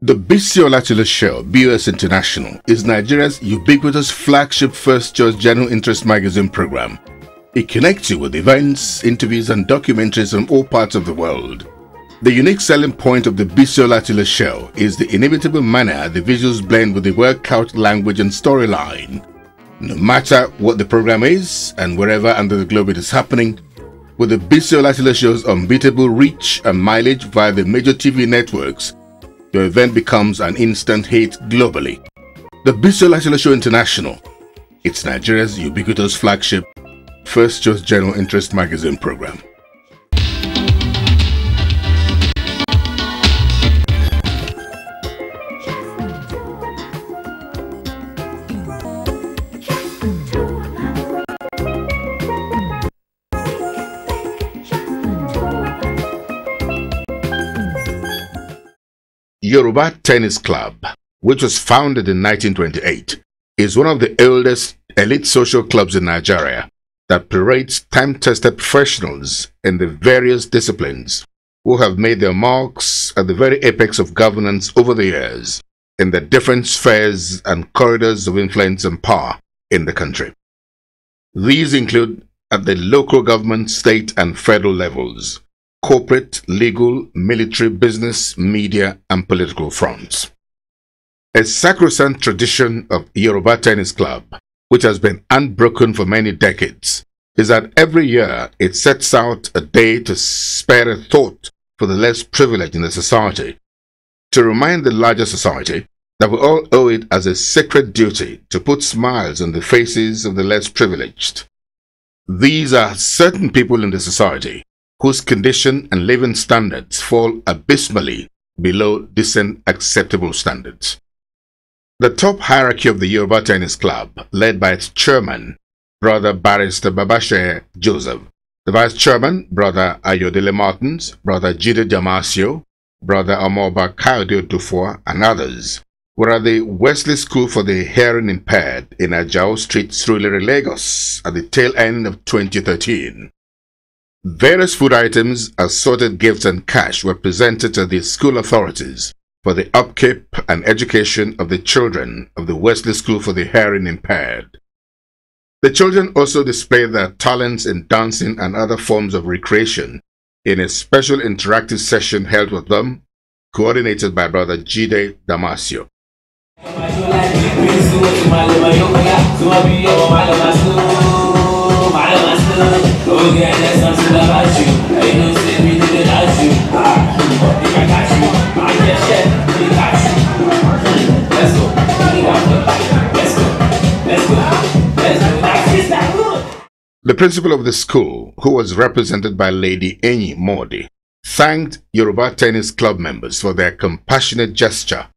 The Bisi Show, BOS International, is Nigeria's ubiquitous flagship first-choice general interest magazine program. It connects you with events, interviews and documentaries from all parts of the world. The unique selling point of the Bisi Show is the inimitable manner the visuals blend with the well-couched language and storyline. No matter what the program is and wherever under the globe it is happening, with the Bisi Show's unbeatable reach and mileage via the major TV networks, your event becomes an instant hit globally. The Bisi Show International, it's Nigeria's ubiquitous flagship first-choice general interest magazine program. Yoruba Tennis Club, which was founded in 1928, is one of the oldest elite social clubs in Nigeria that parades time-tested professionals in the various disciplines who have made their marks at the very apex of governance over the years in the different spheres and corridors of influence and power in the country. These include at the local government, state and federal levels, corporate, legal, military, business, media and political fronts. A sacrosanct tradition of Yoruba Tennis Club, which has been unbroken for many decades, is that every year it sets out a day to spare a thought for the less privileged in the society, to remind the larger society that we all owe it as a sacred duty to put smiles on the faces of the less privileged. These are certain people in the society whose condition and living standards fall abysmally below decent acceptable standards. The top hierarchy of the Yoruba Tennis Club, led by its chairman, Brother Barrister Babashe Joseph, the vice chairman, Brother Ayodele Martins, Brother Jide Damasio, Brother Amoba Kayode Dufour, and others, were at the Wesley School for the Hearing Impaired in Ajao Street, Surulere, Lagos, at the tail end of 2013. Various food items, assorted gifts and cash were presented to the school authorities for the upkeep and education of the children of the Wesley School for the Hearing Impaired. The children also displayed their talents in dancing and other forms of recreation in a special interactive session held with them, coordinated by Brother Jide Damasio. The principal of the school, who was represented by Lady Enyi Modi, thanked Yoruba Tennis Club members for their compassionate gesture.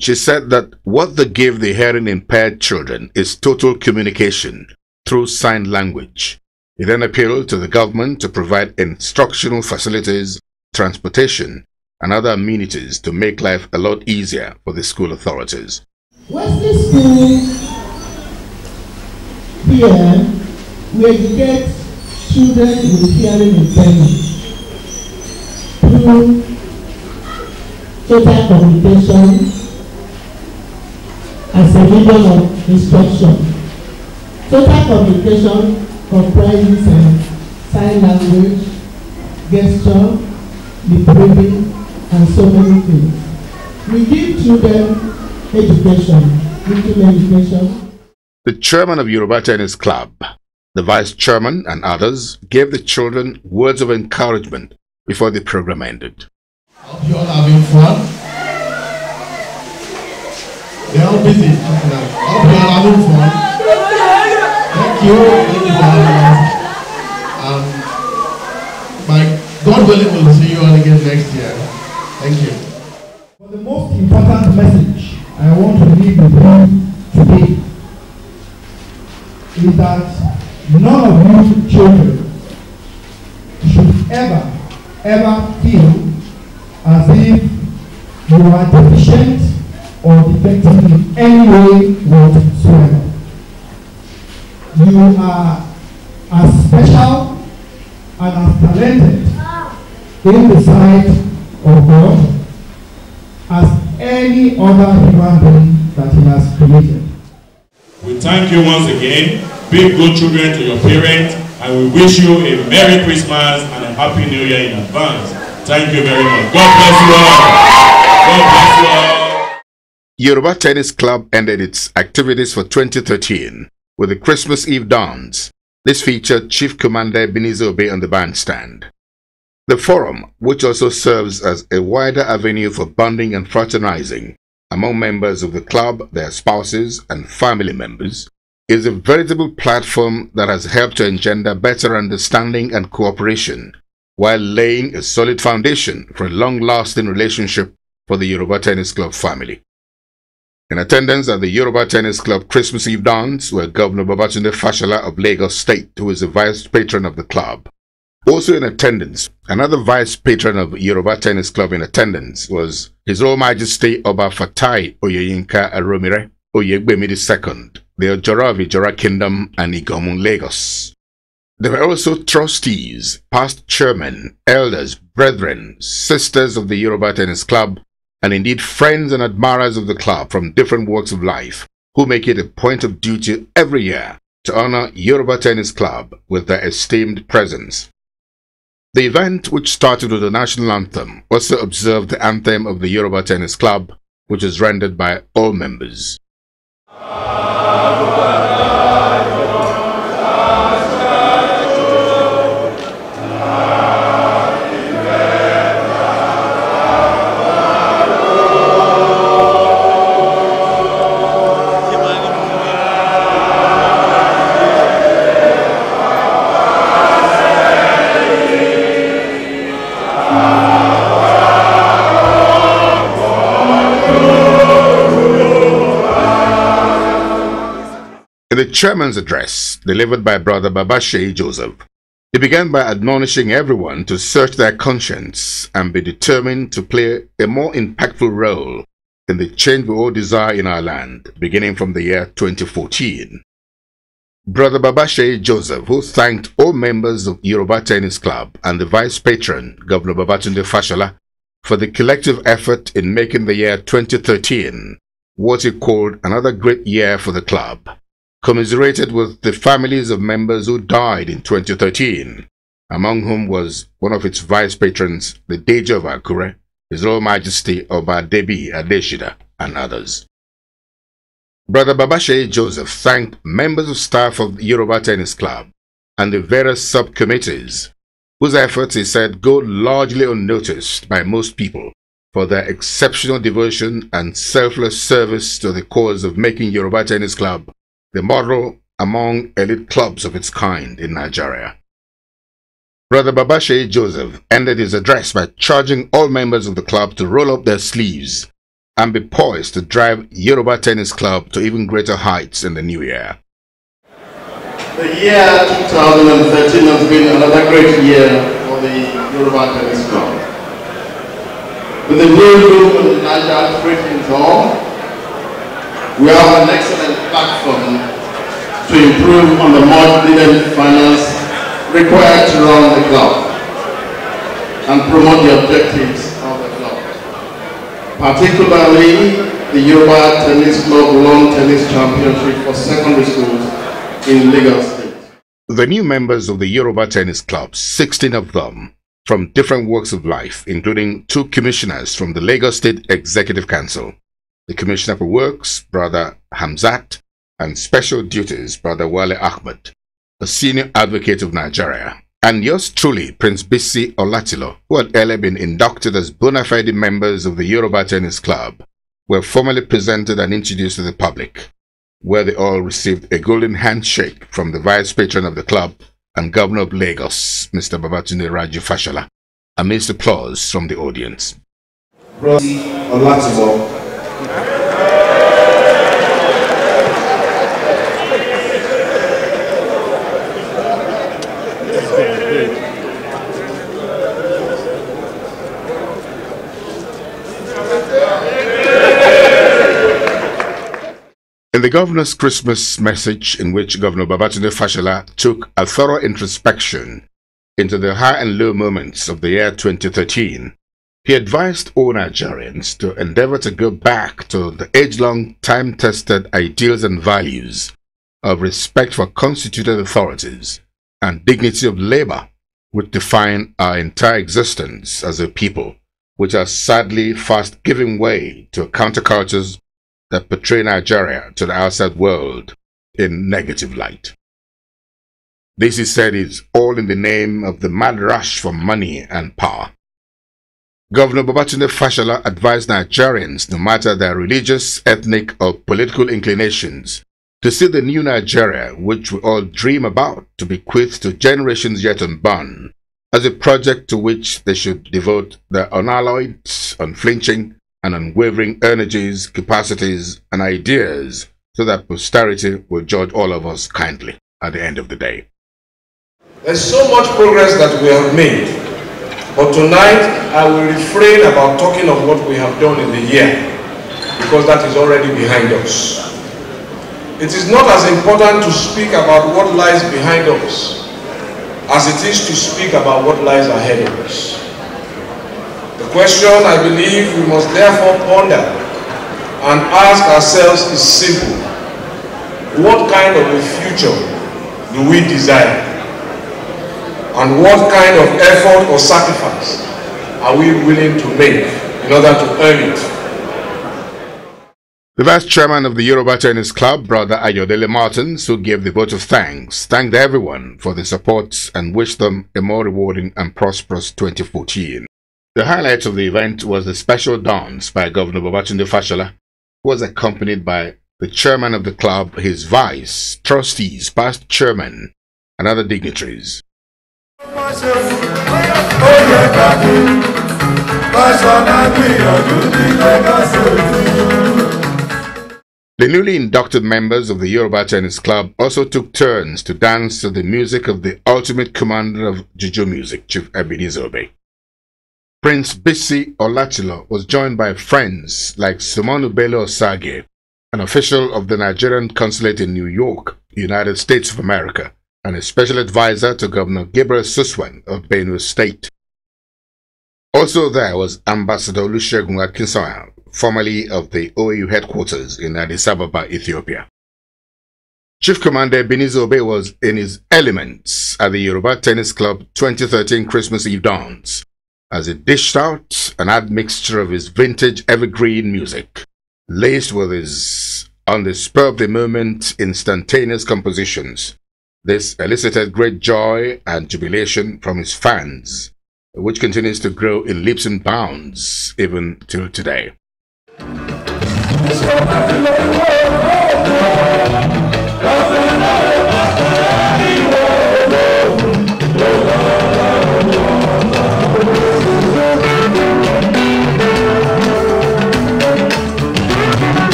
She said that what they give the hearing impaired children is total communication through sign language. He then appealed to the government to provide instructional facilities, transportation, and other amenities to make life a lot easier for the school authorities. Wesley School here, where you get children with hearing impairment through total communication as a medium of instruction. Total communication comprises sign language, gesture, lip reading, and so many things. We give children education, little education. The chairman of Yoruba Tennis Club, the vice chairman and others gave the children words of encouragement before the program ended. Hope you all having fun. They're all busy. Hope you all having fun. Thank you for having us. My God willing, we'll see you all again next year. Thank you. But the most important message I want to leave with you today is that none of you children should ever feel as if you are deficient or defective in any way whatsoever. You are as special and as talented in the sight of God as any any other human being that he has created. We thank you once again. Be good children to your parents, and we wish you a Merry Christmas and a Happy New Year in advance. Thank you very much. God bless you all. God bless you all. Yoruba Tennis Club ended its activities for 2013 with the Christmas Eve dance. This featured Chief Commander Ebenezer Obey on the bandstand. The forum, which also serves as a wider avenue for bonding and fraternizing among members of the club, their spouses, and family members, is a veritable platform that has helped to engender better understanding and cooperation while laying a solid foundation for a long-lasting relationship for the Yoruba Tennis Club family. In attendance at the Yoruba Tennis Club Christmas Eve dance were Governor Babatunde Fashola of Lagos State, who is the vice patron of the club. Also in attendance, another vice patron of Yoruba Tennis Club in attendance was His Royal Majesty Oba Fatai Oyeyinka Aromire Oyegbemi II, the Ojora of Ijora Kingdom and Igomu, Lagos. There were also trustees, past chairmen, elders, brethren, sisters of the Yoruba Tennis Club, and indeed friends and admirers of the club from different walks of life, who make it a point of duty every year to honor Yoruba Tennis Club with their esteemed presence. The event, which started with the national anthem, also observed the anthem of the Yoruba Tennis Club, which is rendered by all members. In the chairman's address, delivered by Brother Babashe Joseph, he began by admonishing everyone to search their conscience and be determined to play a more impactful role in the change we all desire in our land, beginning from the year 2014. Brother Babashe Joseph, who thanked all members of Yoruba Tennis Club and the vice patron, Governor Babatunde Fashola, for the collective effort in making the year 2013 what he called another great year for the club, commiserated with the families of members who died in 2013, among whom was one of its vice patrons, the Deji of Akure, His Royal Majesty Oba Debi Adeshida, and others. Brother Babashe Joseph thanked members of staff of the Yoruba Tennis Club and the various subcommittees, whose efforts, he said, go largely unnoticed by most people for their exceptional devotion and selfless service to the cause of making Yoruba Tennis Club the model among elite clubs of its kind in Nigeria. Brother Babashe Joseph ended his address by charging all members of the club to roll up their sleeves and be poised to drive Yoruba Tennis Club to even greater heights in the new year. The year 2013 has been another great year for the Yoruba Tennis Club. With the new look on the Nigeria Trading Zone, we have an excellent platform to improve on the much-needed finance required to run the club and promote the objectives of the club. Particularly, the Yoruba Tennis Club Lawn Tennis Championship for secondary schools in Lagos State. The new members of the Yoruba Tennis Club, 16 of them, from different walks of life, including 2 commissioners from the Lagos State Executive Council, the Commissioner for Works, Brother Hamzat, and Special Duties, Brother Wale Ahmed, a senior advocate of Nigeria, and yours truly, Prince Bisi Olatilo, who had earlier been inducted as bona fide members of the Yoruba Tennis Club, were formally presented and introduced to the public, where they all received a golden handshake from the vice patron of the club and Governor of Lagos, Mr. Babatunde Raju Fashola, amidst applause from the audience. Brother Olatilo, in the governor's Christmas message, in which Governor Babatunde Fashola took a thorough introspection into the high and low moments of the year 2013, He advised all Nigerians to endeavor to go back to the age-long, time-tested ideals and values of respect for constituted authorities and dignity of labor, which define our entire existence as a people, which are sadly fast giving way to countercultures that portray Nigeria to the outside world in negative light. This, he said, is all in the name of the mad rush for money and power. Governor Babatunde Fashola advised Nigerians, no matter their religious, ethnic, or political inclinations, to see the new Nigeria, which we all dream about, to bequeath to generations yet unborn, as a project to which they should devote their unalloyed, unflinching, and unwavering energies, capacities, and ideas, so that posterity will judge all of us kindly at the end of the day. There's so much progress that we have made, but tonight I will refrain about talking of what we have done in the year, because that is already behind us. It is not as important to speak about what lies behind us as it is to speak about what lies ahead of us. The question I believe we must therefore ponder and ask ourselves is simple. What kind of a future do we desire? And what kind of effort or sacrifice are we willing to make in order to earn it? The Vice Chairman of the Yoruba Tennis Club, Brother Ayodele Martins, who gave the vote of thanks, thanked everyone for the support and wished them a more rewarding and prosperous 2014. The highlight of the event was the special dance by Governor Babatunde Fashola, who was accompanied by the chairman of the club, his vice, trustees, past chairman, and other dignitaries. The newly inducted members of the Yoruba Tennis Club also took turns to dance to the music of the ultimate commander of Juju music, Chief Ebenezer Obey. Prince Bisi Olatilo was joined by friends like Sumonu Bello Osage, an official of the Nigerian consulate in New York, United States of America, and a special advisor to Governor Gabriel Suswan of Benue State. Also there was Ambassador Olusegun Akinsoya, formerly of the OAU headquarters in Addis Ababa, Ethiopia. Chief Commander Ebenezer Obey was in his elements at the Yoruba Tennis Club 2013 Christmas Eve dance, as he dished out an admixture of his vintage evergreen music, laced with his on the spur of the moment instantaneous compositions. This elicited great joy and jubilation from his fans, which continues to grow in leaps and bounds even till today.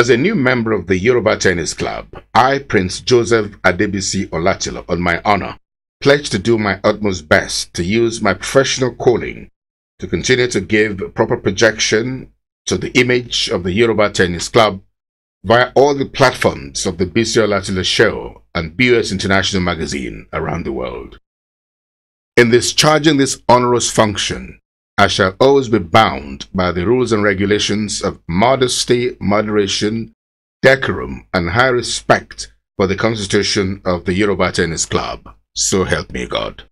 As a new member of the Yoruba Tennis Club, I, Prince Joseph Adebisi Olatilo, on my honor, pledge to do my utmost best to use my professional calling to continue to give proper projection to the image of the Yoruba Tennis Club via all the platforms of the Bisi Olatilo Show and BOS International Magazine around the world. In discharging this onerous function, I shall always be bound by the rules and regulations of modesty, moderation, decorum, and high respect for the Constitution of the Yoruba Tennis Club. So help me God.